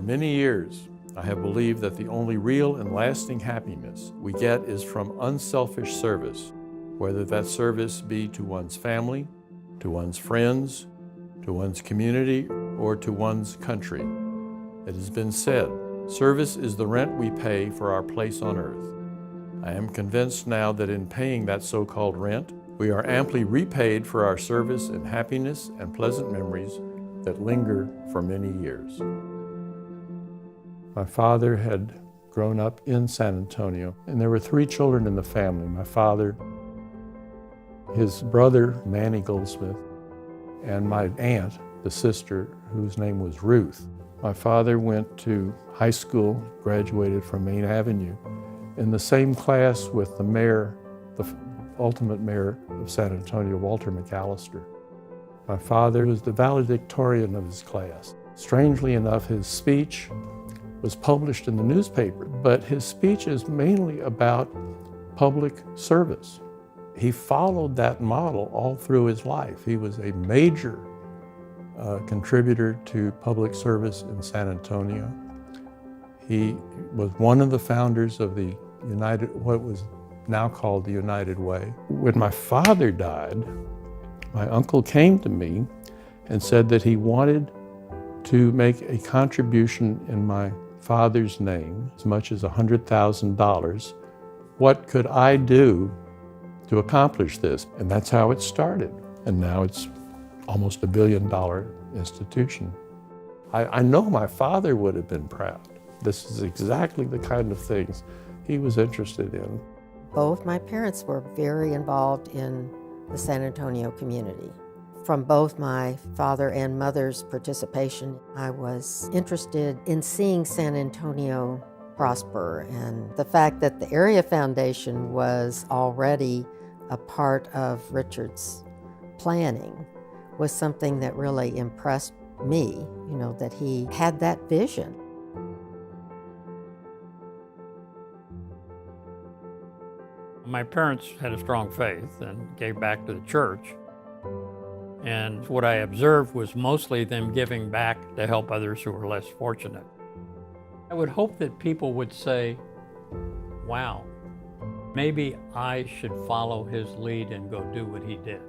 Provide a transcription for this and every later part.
many years, I have believed that the only real and lasting happiness we get is from unselfish service, whether that service be to one's family, to one's friends, to one's community, or to one's country. It has been said, service is the rent we pay for our place on earth. I am convinced now that in paying that so-called rent, we are amply repaid for our service in happiness and pleasant memories that linger for many years. My father had grown up in San Antonio, and there were 3 children in the family. My father, his brother, Manny Goldsmith, and my aunt, the sister, whose name was Ruth. My father went to high school, graduated from Main Avenue, in the same class with the mayor, the ultimate mayor of San Antonio, Walter McAllister. My father was the valedictorian of his class. Strangely enough, his speech was published in the newspaper, but his speech is mainly about public service. He followed that model all through his life. He was a major contributor to public service in San Antonio. He was one of the founders of the what was now called the United Way. When my father died, my uncle came to me and said that he wanted to make a contribution in my father's name, as much as $100,000. What could I do to accomplish this? And that's how it started. And now it's almost $1 billion institution. I know my father would have been proud. This is exactly the kind of things he was interested in. Both my parents were very involved in the San Antonio community. From both my father and mother's participation, I was interested in seeing San Antonio prosper, and the fact that the Area Foundation was already a part of Richard's planning was something that really impressed me, that he had that vision. My parents had a strong faith and gave back to the church. And what I observed was mostly them giving back to help others who were less fortunate. I would hope that people would say, wow, maybe I should follow his lead and go do what he did.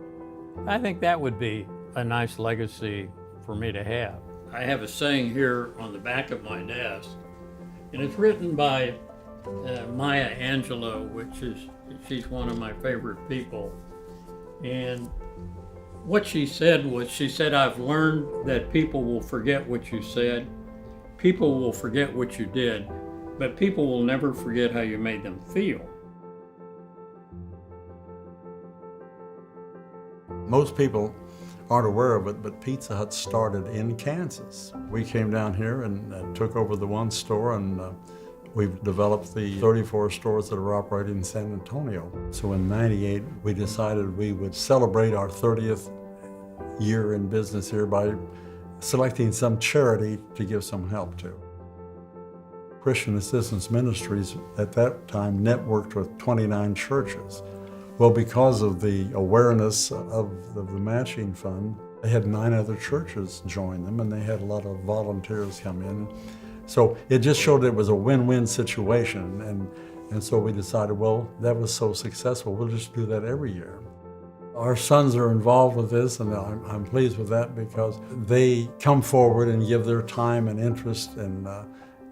I think that would be a nice legacy for me to have. I have a saying here on the back of my desk, and it's written by Maya Angelou, she's one of my favorite people. And what she said was, I've learned that people will forget what you said, people will forget what you did, but people will never forget how you made them feel. Most people aren't aware of it, but Pizza Hut started in Kansas. We came down here and took over the one store, and we've developed the 34 stores that are operating in San Antonio. So in '98, we decided we would celebrate our 30th year in business here by selecting some charity to give some help to. Christian Assistance Ministries at that time networked with 29 churches. Well, because of the awareness of the matching fund, they had 9 other churches join them, and they had a lot of volunteers come in. So it just showed it was a win-win situation, and so we decided, well, that was so successful, we'll just do that every year. Our sons are involved with this, and I'm pleased with that because they come forward and give their time and interest, and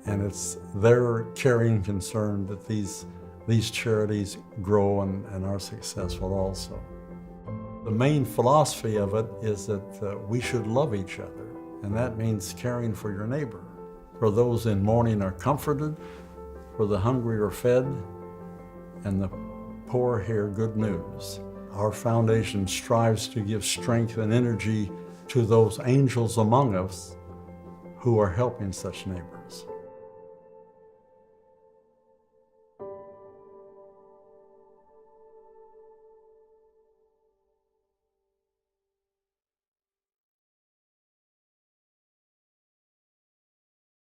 it's their caring concern that these charities grow and are successful also. The main philosophy of it is that we should love each other, and that means caring for your neighbor. For those in mourning are comforted, for the hungry are fed, and the poor hear good news. Our foundation strives to give strength and energy to those angels among us who are helping such neighbors.